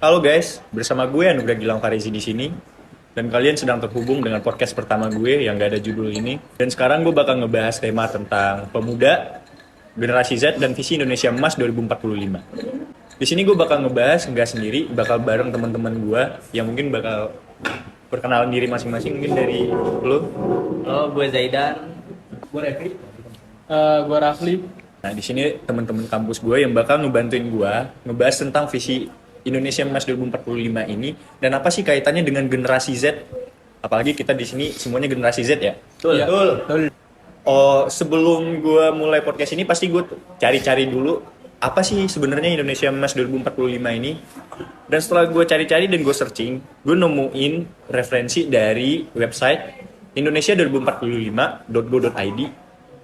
Halo guys, bersama gue Anugrah Gilang Farizi di sini. Dan kalian sedang terhubung dengan podcast pertama gue yang gak ada judul ini. Dan sekarang gue bakal ngebahas tema tentang pemuda, generasi Z dan visi Indonesia Emas 2045. Di sini gue bakal ngebahas nggak sendiri, bakal bareng teman-teman gue yang mungkin bakal perkenalan diri masing-masing, mungkin dari lo. Oh, gue Zaidan. Gue Revi. Gue Rafli. Nah, di sini teman-teman kampus gue yang bakal ngebantuin gue ngebahas tentang visi Indonesia Emas 2045 ini dan apa sih kaitannya dengan generasi Z? Apalagi kita di sini semuanya generasi Z ya. Betul. Ya, betul. Oh, sebelum gue mulai podcast ini pasti gue cari-cari dulu apa sih sebenarnya Indonesia Emas 2045 ini. Dan setelah gue cari-cari dan gue searching, gue nemuin referensi dari website indonesia2045.go.id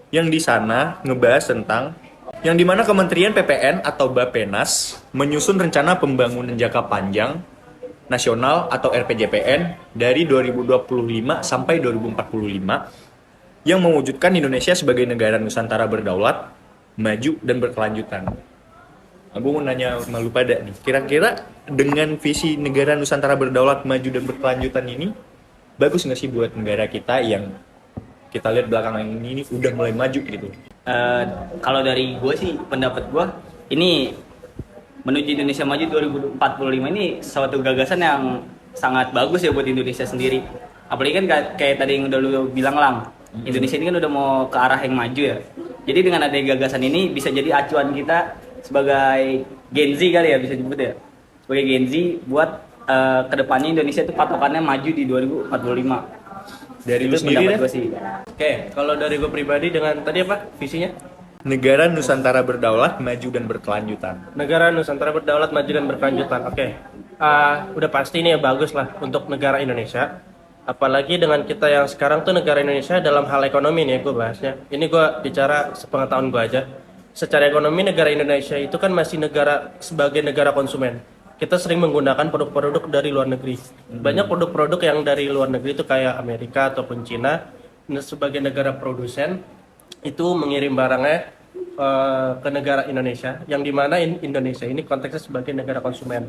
yang di sana ngebahas tentang yang dimana Kementerian PPN atau Bappenas menyusun rencana pembangunan jangka panjang nasional atau RPJPN dari 2025 sampai 2045 yang mewujudkan Indonesia sebagai negara Nusantara berdaulat, maju, dan berkelanjutan. Nah, gue mau nanya sama lu pada nih, kira-kira dengan visi negara Nusantara berdaulat, maju, dan berkelanjutan ini bagus nggak sih buat negara kita yang kita lihat belakangan ini udah mulai maju gitu? Kalau dari gue sih, pendapat gue, ini menuju Indonesia Maju 2045 ini suatu gagasan yang sangat bagus ya buat Indonesia sendiri. Apalagi kan kayak tadi yang udah lu bilang Lang, Indonesia ini kan udah mau ke arah yang maju ya. Jadi dengan adanya gagasan ini bisa jadi acuan kita sebagai Gen Z kali ya, bisa disebut ya. Sebagai Gen Z buat kedepannya Indonesia itu patokannya maju di 2045. Dari lu Itu sendiri pendapat deh, gue sih. Oke, kalau dari gue pribadi dengan tadi apa visinya? negara Nusantara berdaulat, maju, dan berkelanjutan. Negara Nusantara berdaulat, maju dan berkelanjutan. Oke, udah pasti ini ya bagus lah untuk negara Indonesia. Apalagi dengan kita yang sekarang tuh negara Indonesia dalam hal ekonomi nih gue bahasnya. Ini gue bicara sepengetahuan gue aja. Secara ekonomi negara Indonesia itu kan masih negara sebagai negara konsumen. Kita sering menggunakan produk-produk dari luar negeri. Banyak produk-produk yang dari luar negeri itu kayak Amerika ataupun Cina sebagai negara produsen itu mengirim barangnya ke negara Indonesia yang dimana Indonesia ini konteksnya sebagai negara konsumen.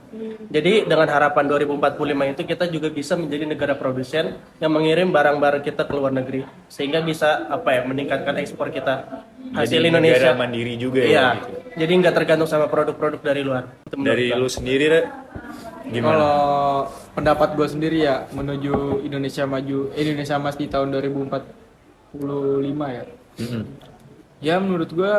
Jadi dengan harapan 2045 itu kita juga bisa menjadi negara produsen yang mengirim barang-barang kita ke luar negeri sehingga bisa meningkatkan ekspor kita hasil Jadi Indonesia. negara mandiri juga Iya, ya gitu. jadi nggak tergantung sama produk-produk dari luar. Itu menurut Dari gua. lu sendiri Re, gimana? Kalau pendapat gue sendiri ya menuju Indonesia maju, Indonesia emas di tahun 2045 ya. Mm-mm. Ya menurut gue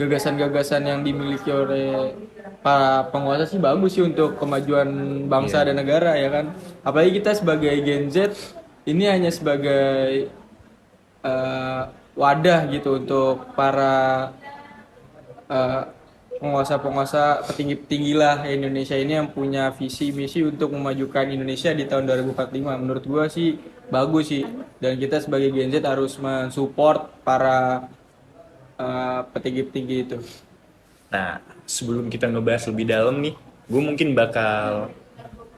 gagasan-gagasan yang dimiliki oleh para penguasa sih bagus sih untuk kemajuan bangsa dan negara ya kan. Apalagi kita sebagai Gen Z ini hanya sebagai wadah gitu untuk para penguasa-penguasa petinggi-petinggi lah Indonesia ini yang punya visi misi untuk memajukan Indonesia di tahun 2045. Menurut gua sih bagus sih, dan kita sebagai Gen Z harus mensupport para petinggi-petinggi itu. Nah, sebelum kita ngebahas lebih dalam nih, gue mungkin bakal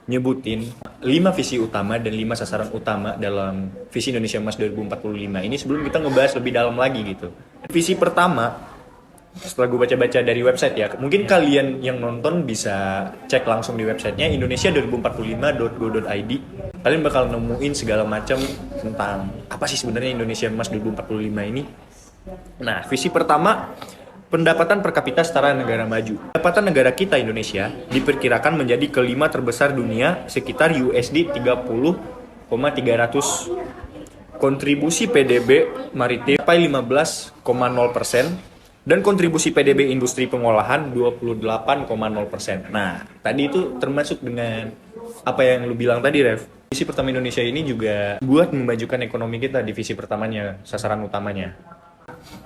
nyebutin 5 visi utama dan 5 sasaran utama dalam visi Indonesia Emas 2045 ini sebelum kita ngebahas lebih dalam lagi gitu. Visi pertama, setelah gue baca-baca dari website ya, mungkin kalian yang nonton bisa cek langsung di websitenya indonesia2045.go.id. Kalian bakal nemuin segala macam tentang apa sih sebenarnya Indonesia Emas 2045 ini. Nah, visi pertama, pendapatan per kapita setara negara maju. Pendapatan negara kita Indonesia diperkirakan menjadi kelima terbesar dunia sekitar USD 30,300. Kontribusi PDB maritim sampai 15,0% dan kontribusi PDB industri pengolahan 28,0%. Nah, tadi itu termasuk dengan apa yang lu bilang tadi, Rev. Visi pertama Indonesia ini juga buat memajukan ekonomi kita, divisi pertamanya, sasaran utamanya.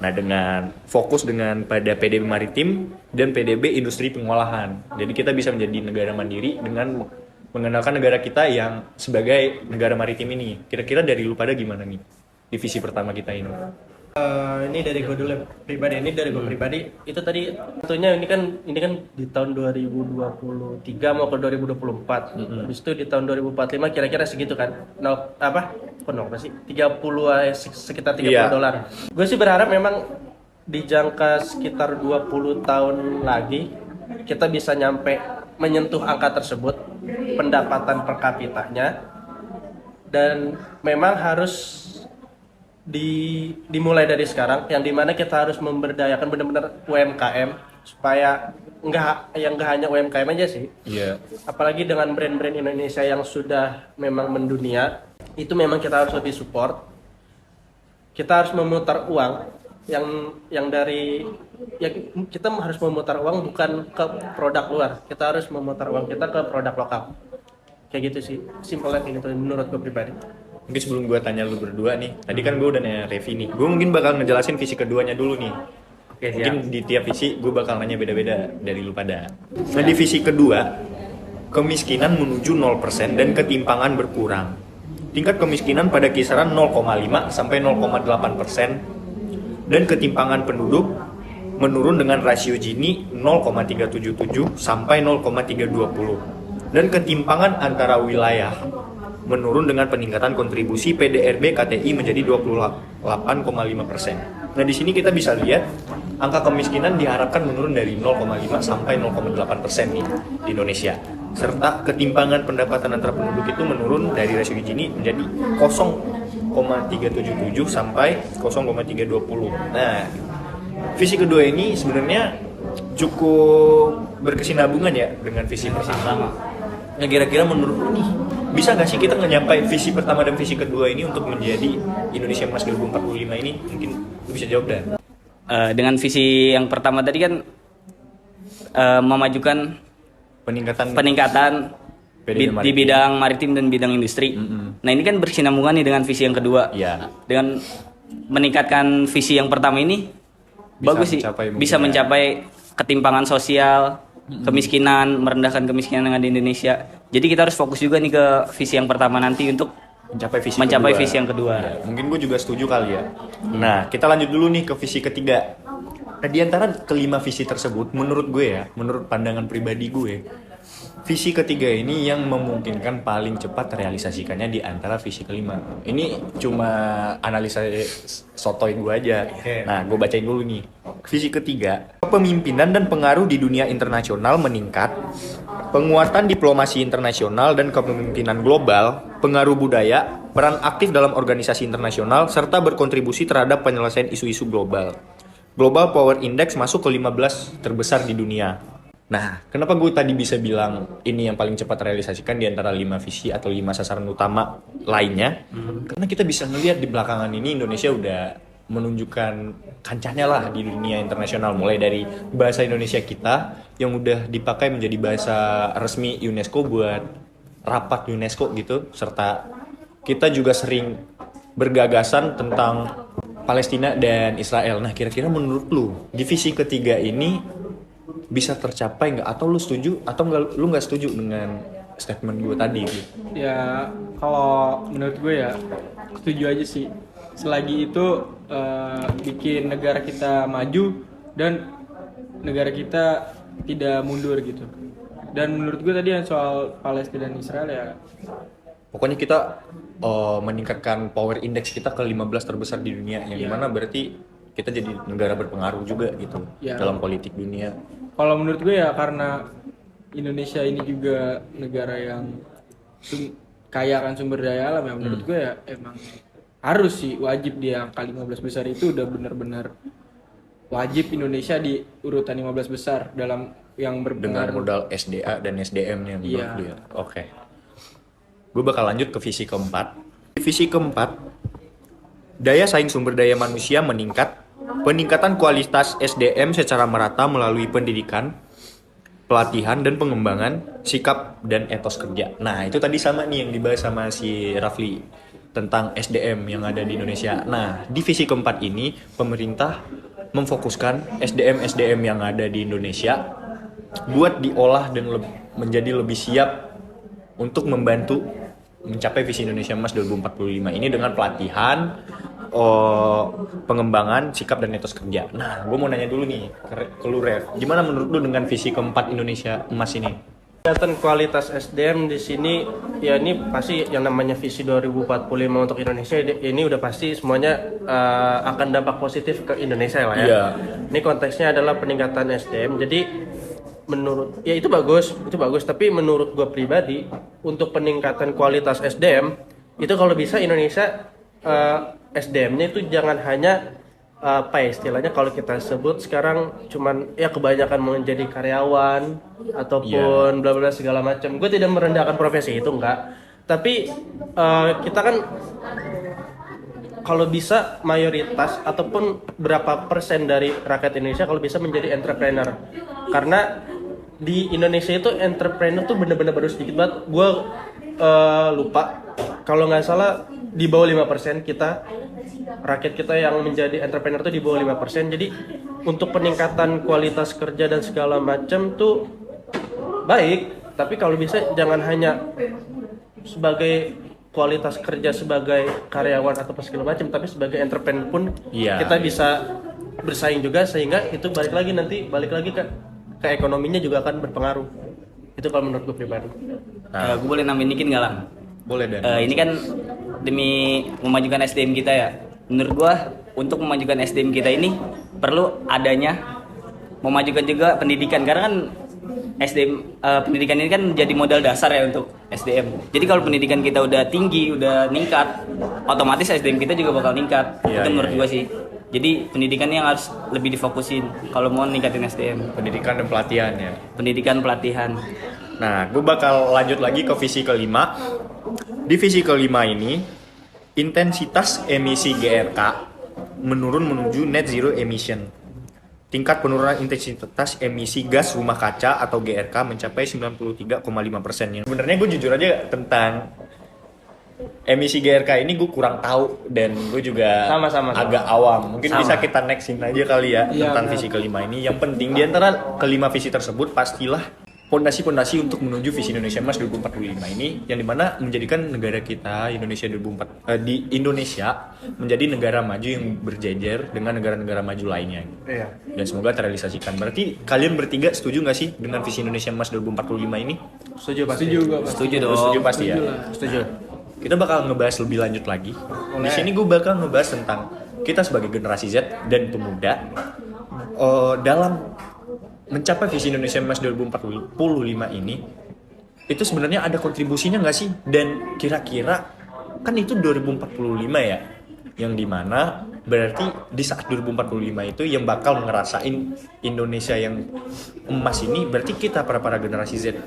Nah, dengan fokus dengan pada PDB maritim dan PDB industri pengolahan. Jadi kita bisa menjadi negara mandiri dengan mengenalkan negara kita yang sebagai negara maritim ini. Kira-kira dari lu pada gimana nih divisi pertama kita ini? Ini dari gue dulu pribadi, itu tadi tentunya ini kan di tahun 2023 mau ke 2024. Habis itu di tahun 2045 kira-kira segitu kan. Sih 30 sekitar 30 dolar. Gue sih berharap memang di jangka sekitar 20 tahun lagi kita bisa nyampe menyentuh angka tersebut, pendapatan per kapitanya, dan memang harus dimulai dari sekarang, yang dimana kita harus memberdayakan benar-benar UMKM supaya nggak hanya UMKM aja sih. Iya. Apalagi dengan brand-brand Indonesia yang sudah memang mendunia, itu memang kita harus lebih support. Kita harus memutar uang yang dari ya kita harus memutar uang bukan ke produk luar, kita harus memutar uang kita ke produk lokal. Kayak gitu sih, simpelnya kayak gitu menurut gue pribadi. Mungkin sebelum gue tanya lu berdua nih, tadi kan gue udah nanya Revi nih, gue mungkin bakal ngejelasin visi keduanya dulu nih. Oke, siap. Mungkin di tiap visi gue bakal nanya beda-beda dari lu pada. Nah di visi kedua, kemiskinan menuju 0% dan ketimpangan berkurang. Tingkat kemiskinan pada kisaran 0,5 sampai 0,8% dan ketimpangan penduduk menurun dengan rasio Gini 0,377 sampai 0,320 dan ketimpangan antara wilayah menurun dengan peningkatan kontribusi PDRB KTI menjadi 28,5%. Nah di sini kita bisa lihat angka kemiskinan diharapkan menurun dari 0,5 sampai 0,8% nih di Indonesia. Serta ketimpangan pendapatan antara penduduk itu menurun dari rasio Gini menjadi 0,377 sampai 0,320. Nah, visi kedua ini sebenarnya cukup berkesinambungan ya dengan visi pertama. Nah, kira-kira menurut lu nih, bisa nggak sih kita nyampai visi pertama dan visi kedua ini untuk menjadi Indonesia Emas 2045 ini? Mungkin lu bisa jawab dah. Dengan visi yang pertama tadi kan memajukan peningkatan di bidang maritim dan bidang industri. Nah ini kan berkesinambungan nih dengan visi yang kedua. Iya. Dengan meningkatkan visi yang pertama ini bagus sih, bisa mencapai ketimpangan sosial, kemiskinan, merendahkan kemiskinan yang ada di Indonesia. Jadi kita harus fokus juga nih ke visi yang pertama nanti untuk mencapai visi yang kedua. Ya, mungkin gue juga setuju kali ya. Nah, kita lanjut dulu nih ke visi ketiga. Nah, di antara kelima visi tersebut, menurut gue ya, menurut pandangan pribadi gue, visi ketiga ini yang memungkinkan paling cepat terrealisasikannya di antara visi kelima. Ini cuma analisa sotoy gue aja. Nah, gue bacain dulu nih. Visi ketiga, kepemimpinan dan pengaruh di dunia internasional meningkat, penguatan diplomasi internasional dan kepemimpinan global, pengaruh budaya, peran aktif dalam organisasi internasional, serta berkontribusi terhadap penyelesaian isu-isu global. Global Power Index masuk ke 15 terbesar di dunia. Nah, kenapa gue tadi bisa bilang ini yang paling cepat terrealisasikan di antara 5 visi atau 5 sasaran utama lainnya? Karena kita bisa melihat di belakangan ini Indonesia udah menunjukkan kancahnya lah di dunia internasional, mulai dari bahasa Indonesia kita yang udah dipakai menjadi bahasa resmi UNESCO buat rapat UNESCO gitu, serta kita juga sering bergagasan tentang Palestina dan Israel. Nah, kira-kira menurut lu divisi ketiga ini bisa tercapai nggak, atau lu setuju atau nggak, lu nggak setuju dengan statement gue tadi gitu? Ya kalau menurut gue ya setuju aja sih, selagi itu bikin negara kita maju dan negara kita tidak mundur gitu. Dan menurut gue tadi yang soal Palestina dan Israel ya Pokoknya kita meningkatkan power index kita ke 15 terbesar di dunia, yang dimana berarti kita jadi negara berpengaruh juga gitu dalam politik dunia. Kalau menurut gue ya karena Indonesia ini juga negara yang kaya akan sumber daya alam ya, menurut gue ya emang harus sih wajib di angka 15 besar itu udah benar-benar wajib Indonesia di urutan 15 besar dalam yang dengan modal SDA dan SDM-nya menurut gue. Oke. Gue bakal lanjut ke visi keempat. Visi keempat, daya saing sumber daya manusia meningkat, peningkatan kualitas SDM secara merata melalui pendidikan, pelatihan dan pengembangan sikap dan etos kerja. Nah, itu tadi sama nih yang dibahas sama si Rafli tentang SDM yang ada di Indonesia. Nah, di visi keempat ini pemerintah memfokuskan SDM yang ada di Indonesia buat diolah dan menjadi lebih siap untuk membantu mencapai visi Indonesia Emas 2045 ini dengan pelatihan, pengembangan sikap dan etos kerja. Nah, gue mau nanya dulu nih ke lu Rev, gimana menurut lu dengan visi keempat Indonesia Emas ini? Peningkatan kualitas SDM di sini ya, ini pasti yang namanya visi 2045 untuk Indonesia ini udah pasti semuanya akan dampak positif ke Indonesia lah ya. Ini konteksnya adalah peningkatan SDM. Jadi menurut ya itu bagus, tapi menurut gue pribadi untuk peningkatan kualitas SDM itu kalau bisa Indonesia SDM-nya itu jangan hanya apa ya istilahnya kalau kita sebut sekarang cuman ya kebanyakan menjadi karyawan ataupun bla bla segala macam. Gue tidak merendahkan profesi itu enggak, tapi kita kan kalau bisa mayoritas ataupun berapa persen dari rakyat Indonesia kalau bisa menjadi entrepreneur, karena di Indonesia itu entrepreneur tuh bener-bener baru sedikit banget. Gue lupa kalau nggak salah di bawah 5% kita rakyat kita yang menjadi entrepreneur tuh di bawah 5%. Jadi untuk peningkatan kualitas kerja dan segala macam tuh baik, tapi kalau bisa jangan hanya sebagai kualitas kerja sebagai karyawan atau segala macam, tapi sebagai entrepreneur pun kita bisa bersaing juga, sehingga itu balik lagi ke ekonominya juga akan berpengaruh. Itu kalau menurut gue pribadi. Gue boleh nambahin dikit nggak, Lang? Boleh Dan. Ini kan demi memajukan SDM kita ya. Menurut gua untuk memajukan SDM kita ini perlu adanya memajukan juga pendidikan, karena kan SDM pendidikan ini kan jadi modal dasar ya untuk SDM. Jadi kalau pendidikan kita udah tinggi, udah ningkat, otomatis SDM kita juga bakal ningkat. Itu menurut gua sih. Jadi pendidikan yang harus lebih difokusin kalau mau ningkatin SDM. Pendidikan dan pelatihan ya. Pendidikan pelatihan. Nah, gue bakal lanjut lagi ke visi kelima. Di visi kelima ini, intensitas emisi GRK menurun menuju net zero emission. Tingkat penurunan intensitas emisi gas rumah kaca atau GRK mencapai 93,5%. Sebenarnya gue jujur aja tentang emisi GRK ini gue kurang tahu dan gue juga Sama. agak awam. Mungkin Sama. bisa kita nextin aja kali ya tentang benar. visi kelima ini. Yang penting di antara kelima visi tersebut pastilah pondasi-pondasi untuk menuju visi Indonesia Emas 2045 ini, yang dimana menjadikan negara kita Indonesia di Indonesia menjadi negara maju yang berjejer dengan negara-negara maju lainnya. Iya. Dan semoga terrealisasikan. Berarti kalian bertiga setuju nggak sih dengan visi Indonesia Emas 2045 ini? Setuju pasti. Setuju gua. Setuju dong. Setuju pasti ya. Setuju. Kita bakal ngebahas lebih lanjut lagi. Di sini gue bakal ngebahas tentang kita sebagai generasi Z dan pemuda dalam mencapai visi Indonesia Emas 2045 ini, itu sebenarnya ada kontribusinya nggak sih? Dan kira-kira kan itu 2045 ya, yang dimana berarti di saat 2045 itu yang bakal ngerasain Indonesia yang emas ini berarti kita para generasi Z.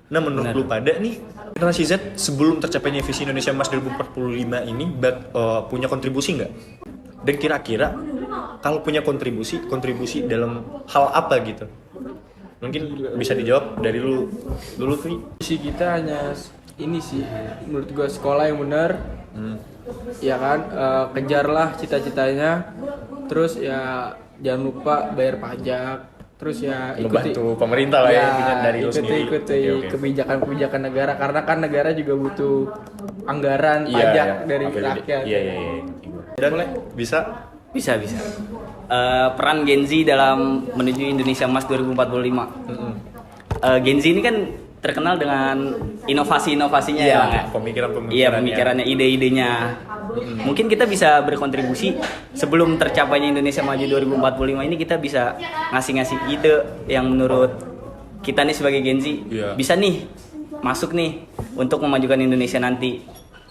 Nah menurut lu pada nih, generasi Z sebelum tercapainya visi Indonesia Emas 2045 ini punya kontribusi nggak? Dan kira-kira kalau punya kontribusi dalam hal apa gitu? Mungkin bisa dijawab dari lu dulu Tri. Visi kita hanya ini sih, menurut gua sekolah yang benar. Ya kan, kejarlah cita-citanya. Terus ya jangan lupa bayar pajak. Terus ya Membantu pemerintah lah ya, dari lu sendiri. ikuti Oke. kebijakan negara, karena kan negara juga butuh anggaran pajak dari APBD. rakyat. Iya. Dan bisa Bisa. Peran Gen Z dalam menuju Indonesia Emas 2045. Gen Z ini kan terkenal dengan inovasi-inovasinya ya, Bang, ya? Pemikirannya, ide-idenya. Mungkin kita bisa berkontribusi sebelum tercapainya Indonesia Maju 2045 ini, kita bisa ngasih ide yang menurut kita nih sebagai Gen Z bisa nih masuk nih untuk memajukan Indonesia nanti.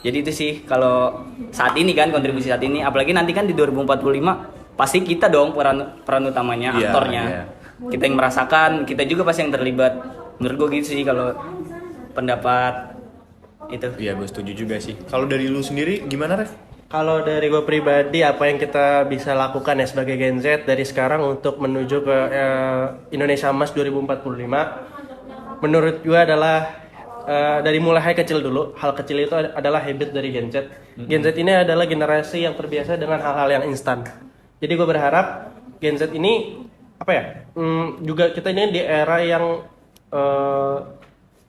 Jadi itu sih kalau saat ini kan kontribusi saat ini, apalagi nanti kan di 2045 pasti kita dong peran utamanya, aktornya. Kita yang merasakan, kita juga pasti yang terlibat. Menurut gue gitu sih kalau pendapat itu. Iya, gue setuju juga sih. Kalau dari lu sendiri gimana, Ref? Kalau dari gue pribadi, apa yang kita bisa lakukan ya sebagai Gen Z dari sekarang untuk menuju ke Indonesia Emas 2045, menurut gue adalah dari mulai hal kecil dulu. Hal kecil itu adalah habit dari Gen Z. Gen Z ini adalah generasi yang terbiasa dengan hal-hal yang instan. Jadi gue berharap Gen Z ini juga kita ini di era yang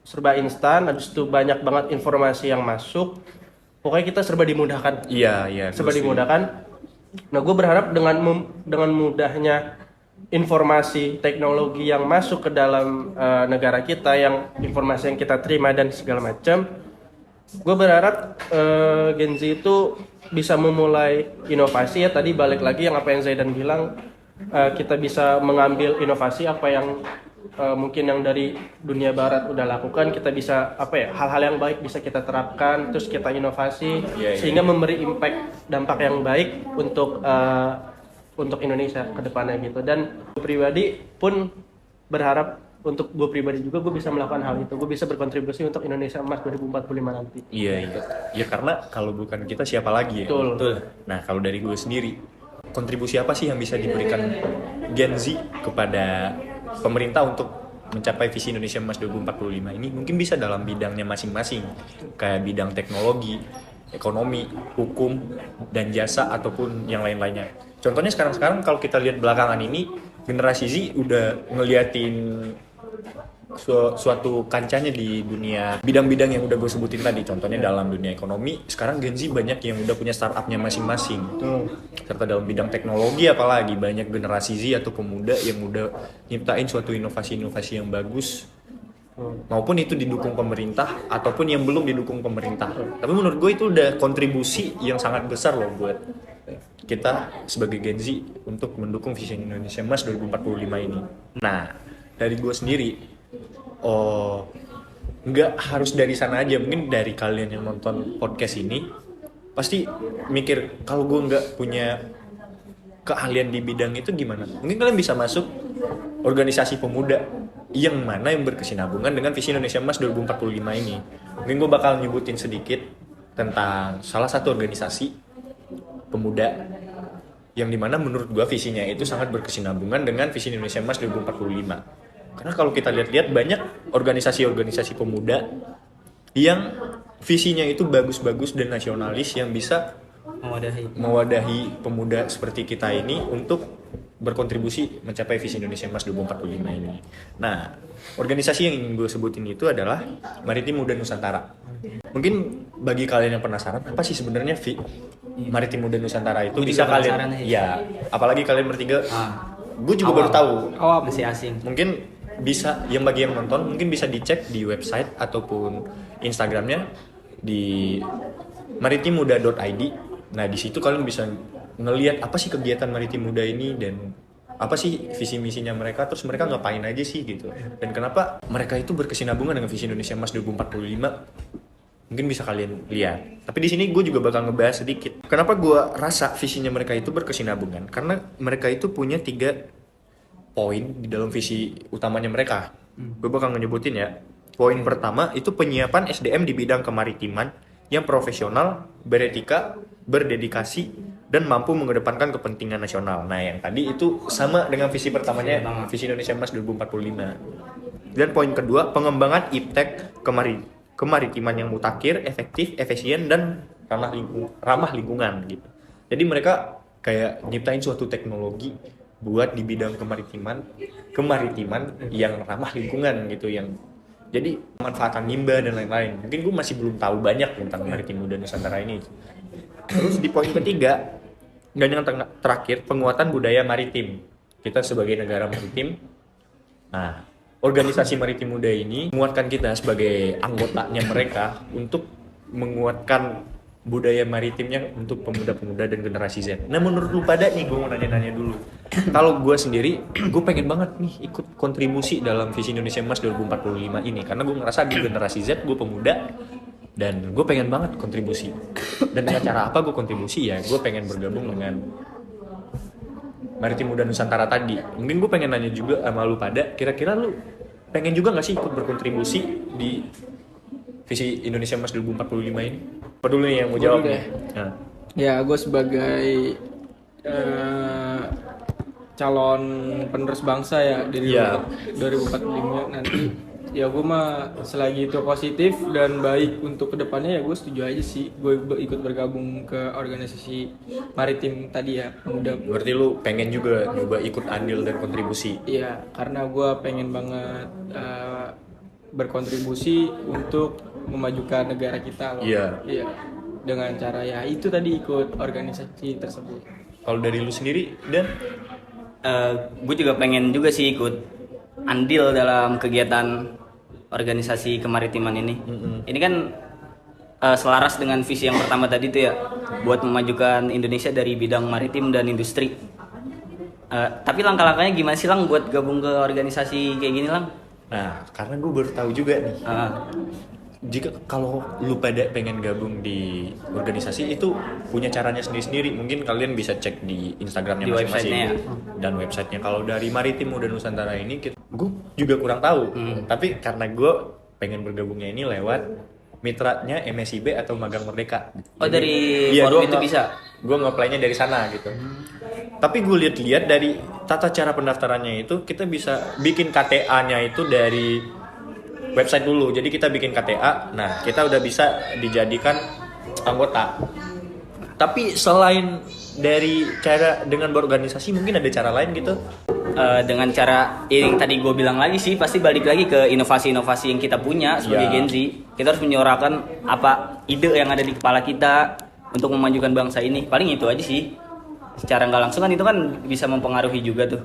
serba instan, habis itu banyak banget informasi yang masuk. Pokoknya kita serba dimudahkan. Iya. Serba dimudahkan. Nah, gue berharap dengan mudahnya informasi teknologi yang masuk ke dalam negara kita, yang informasi yang kita terima dan segala macam, gue berharap Gen Z itu bisa memulai inovasi ya. Tadi balik lagi yang apa yang Zaidan bilang, kita bisa mengambil inovasi apa yang mungkin yang dari dunia barat udah lakukan, kita bisa hal-hal yang baik bisa kita terapkan, terus kita inovasi sehingga memberi impact dampak yang baik untuk Indonesia ke depannya gitu. Dan gue pribadi pun berharap untuk gue pribadi juga gue bisa melakukan hal itu, gue bisa berkontribusi untuk Indonesia Emas 2045 nanti. Iya. Ya karena kalau bukan kita siapa lagi ya? Betul. Nah kalau dari gue sendiri, kontribusi apa sih yang bisa diberikan Gen Z kepada pemerintah untuk mencapai visi Indonesia Emas 2045 ini? Mungkin bisa dalam bidangnya masing-masing, kayak bidang teknologi, ekonomi, hukum, dan jasa, ataupun yang lain-lainnya. Contohnya sekarang kalau kita lihat belakangan ini, generasi Z udah ngeliatin suatu kancahnya di dunia bidang-bidang yang udah gue sebutin tadi. Contohnya dalam dunia ekonomi, sekarang Gen Z banyak yang udah punya startupnya masing-masing. Serta dalam bidang teknologi apalagi banyak generasi Z atau pemuda yang udah nyiptain suatu inovasi-inovasi yang bagus, maupun itu didukung pemerintah ataupun yang belum didukung pemerintah. Tapi menurut gue itu udah kontribusi yang sangat besar loh buat kita sebagai Gen Z untuk mendukung visi Indonesia Emas 2045 ini. Nah, dari gue sendiri, nggak harus dari sana aja. Mungkin dari kalian yang nonton podcast ini pasti mikir, kalau gue nggak punya keahlian di bidang itu gimana? Mungkin kalian bisa masuk organisasi pemuda yang mana yang berkesinambungan dengan visi Indonesia Emas 2045 ini. Mungkin gue bakal nyebutin sedikit tentang salah satu organisasi pemuda yang dimana menurut gue visinya itu sangat berkesinambungan dengan visi Indonesia Emas 2045. Karena kalau kita lihat-lihat banyak organisasi-organisasi pemuda yang visinya itu bagus-bagus dan nasionalis yang bisa mewadahi pemuda seperti kita ini untuk berkontribusi mencapai visi Indonesia Emas 2045 ini. Nah, organisasi yang ingin gue sebutin itu adalah Maritim Muda Nusantara. Mungkin bagi kalian yang penasaran, apa sih sebenarnya Maritim Muda Nusantara itu? Bisa kalian, ya, apalagi kalian bertiga, gue juga baru tahu. Masih asing. Mungkin bisa, yang bagi yang nonton mungkin bisa dicek di website ataupun Instagramnya di maritimmuda.id. Nah di situ kalian bisa ngelihat apa sih kegiatan Maritim Muda ini dan apa sih visi misinya mereka, terus mereka ngapain aja sih gitu, dan kenapa mereka itu berkesinambungan dengan visi Indonesia Emas 2045. Mungkin bisa kalian lihat. Tapi di sini gue juga bakal ngebahas sedikit kenapa gue rasa visinya mereka itu berkesinambungan, karena mereka itu punya 3 poin di dalam visi utamanya mereka. Gue bakal nyebutin ya. Poin pertama itu penyiapan SDM di bidang kemaritiman yang profesional, beretika, berdedikasi, dan mampu mengedepankan kepentingan nasional. Nah yang tadi itu sama dengan visi pertamanya, visi Indonesia Emas 2045. Dan poin kedua, pengembangan iptek kemaritiman yang mutakhir, efektif, efisien, dan ramah lingkungan gitu. Jadi mereka kayak nyiptain suatu teknologi buat di bidang kemaritiman yang ramah lingkungan gitu, yang jadi pemanfaatan limbah dan lain-lain. Mungkin gue masih belum tahu banyak tentang Maritim Muda Nusantara ini. Terus di poin ketiga dan yang terakhir, penguatan budaya maritim. Kita sebagai negara maritim, nah organisasi Maritim Muda ini menguatkan kita sebagai anggotanya mereka untuk menguatkan budaya maritimnya untuk pemuda-pemuda dan generasi Z. Nah menurut lu pada nih, gue mau nanya-nanya dulu. Kalau gue sendiri, gue pengen banget nih ikut kontribusi dalam visi Indonesia Emas 2045 ini. Karena gue ngerasa di generasi Z, gue pemuda, dan gue pengen banget kontribusi. Dan dengan cara apa gue kontribusi ya? Gue pengen bergabung dengan Maritim Muda Nusantara tadi. Mungkin gue pengen nanya juga sama lu pada, kira-kira lu pengen juga gak sih ikut berkontribusi di visi Indonesia Emas 2045 ini? Apa dulu nih yang mau jawab nih? Nah. Ya, gue sebagai calon penerus bangsa ya dari 2045 nanti. Ya gue mah selagi itu positif dan baik untuk kedepannya ya gue setuju aja sih gue ikut bergabung ke organisasi maritim tadi ya, pemuda. Berarti lu pengen juga nyoba ikut andil dan kontribusi? Iya, karena gue pengen banget berkontribusi untuk memajukan negara kita loh. Iya. Iya. Dengan cara ya itu tadi ikut organisasi tersebut. Kalau dari lu sendiri, Dan? Gue juga pengen juga sih ikut andil dalam kegiatan organisasi kemaritiman ini. Ini kan selaras dengan visi yang pertama tadi tuh ya, buat memajukan Indonesia dari bidang maritim dan industri. Tapi langkah-langkahnya gimana sih Lang buat gabung ke organisasi kayak gini Lang? Nah, karena gue baru tahu juga nih. Uh, Jika kalau lu pada pengen gabung di organisasi itu punya caranya sendiri-sendiri. Mungkin kalian bisa cek di Instagramnya Di masing-masing websitenya dan websitenya. Kalau dari Maritim Muda Nusantara ini, gue juga kurang tahu. Tapi karena gue pengen bergabungnya ini lewat mitranya MSIB atau Magang Merdeka. Oh, dari forum itu bisa? Gue nge-apply-nya dari sana gitu. Tapi gue lihat-lihat dari tata cara pendaftarannya itu kita bisa bikin KTA-nya itu dari website dulu. Jadi kita bikin KTA, nah kita udah bisa dijadikan anggota. Tapi selain dari cara dengan berorganisasi, mungkin ada cara lain gitu. Dengan cara yang tadi gue bilang lagi sih, pasti balik lagi ke inovasi-inovasi yang kita punya sebagai Ya. Gen Z. Kita harus menyuarakan apa ide yang ada di kepala kita untuk memajukan bangsa ini. Paling itu aja sih. Secara nggak langsung kan itu kan bisa mempengaruhi juga tuh.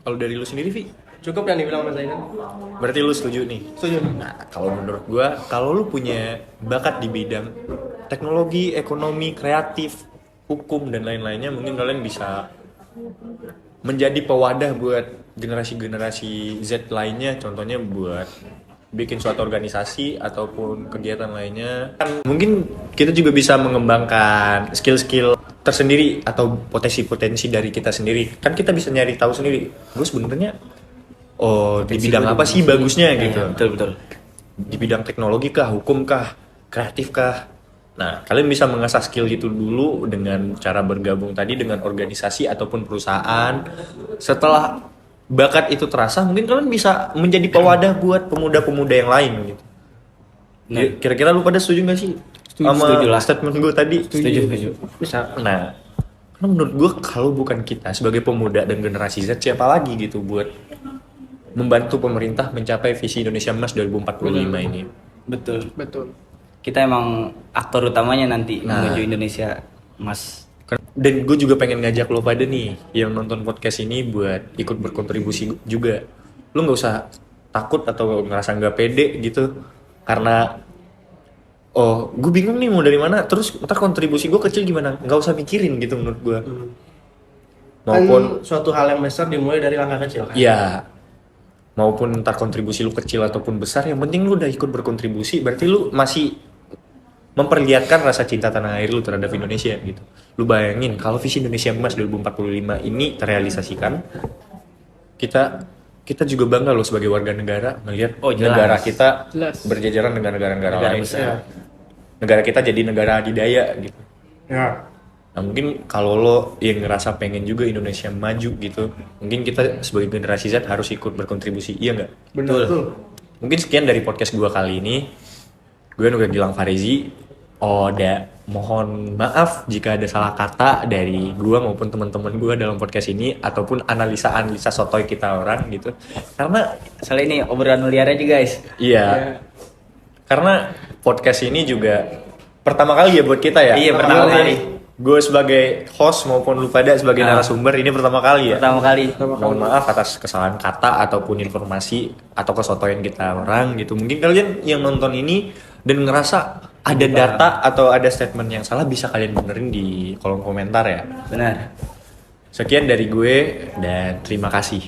Kalau dari lu sendiri, Vi, Cukup yang dibilang Mas Zaidan? berarti lu setuju nih? Setuju. Nah, kalau menurut gua, kalau lu punya bakat di bidang teknologi, ekonomi, kreatif, hukum dan lain-lainnya, mungkin kalian bisa menjadi pewadah buat generasi-generasi Z lainnya, contohnya buat bikin suatu organisasi ataupun kegiatan lainnya. Kan mungkin kita juga bisa mengembangkan skill-skill tersendiri atau potensi-potensi dari kita sendiri. Kan kita bisa nyari tahu sendiri. Gue sebenarnya di bidang apa sih bagusnya gitu. Betul. Di bidang teknologi kah, hukum kah, kreatif kah. Nah, kalian bisa mengasah skill itu dulu dengan cara bergabung tadi dengan organisasi ataupun perusahaan. Setelah bakat itu terasa, mungkin kalian bisa menjadi pewadah buat pemuda-pemuda yang lain gitu. Nah. Kira-kira lu pada setuju gak sih Setuju lah. statement gue tadi? Setuju. Bisa. Nah, karena menurut gue kalau bukan kita sebagai pemuda dan generasi Z, siapa lagi gitu buat membantu pemerintah mencapai visi Indonesia Emas 2045 ini. Betul. Betul. Kita emang aktor utamanya nanti Nah. menuju Indonesia Mas. Dan gue juga pengen ngajak lo pada nih yang nonton podcast ini buat ikut berkontribusi juga. Lo nggak usah takut atau ngerasa nggak pede gitu karena gue bingung nih mau dari mana, terus ntar kontribusi gue kecil gimana, nggak usah mikirin gitu menurut gue. Maupun Kan suatu hal yang besar dimulai dari langkah kecil kan? ya, maupun ntar kontribusi lu kecil ataupun besar, yang penting lu udah ikut berkontribusi, berarti lu masih memperlihatkan rasa cinta tanah air lu terhadap Indonesia gitu. Lu bayangin kalau visi Indonesia Emas 2045 ini terrealisasikan, kita juga bangga loh sebagai warga negara melihat Oh, jelas. negara kita Jelas. berjajaran dengan negara-negara Negara lain. besar. Negara kita jadi negara adidaya gitu. Ya. Nah, mungkin kalau lo yang ngerasa pengen juga Indonesia maju gitu, mungkin kita sebagai generasi Z harus ikut berkontribusi, iya nggak? Betul. Mungkin sekian dari podcast gue kali ini. Gue Nugra Gilang Farezi. Mohon maaf jika ada salah kata dari gue maupun teman-teman gue dalam podcast ini ataupun analisa sotoy kita orang gitu. Karena Soalnya ini obrolan liar aja guys. iya, karena podcast ini juga pertama kali ya buat kita ya. Iya, pertama kali. Gue sebagai host maupun lu pada sebagai narasumber ini pertama kali ya. Pertama kali. Mohon maaf atas kesalahan kata ataupun informasi atau kesotoyan kita orang gitu. Mungkin kalian yang nonton ini dan ngerasa ada data atau ada statement yang salah, bisa kalian benerin di kolom komentar ya. Benar. Sekian dari gue dan terima kasih.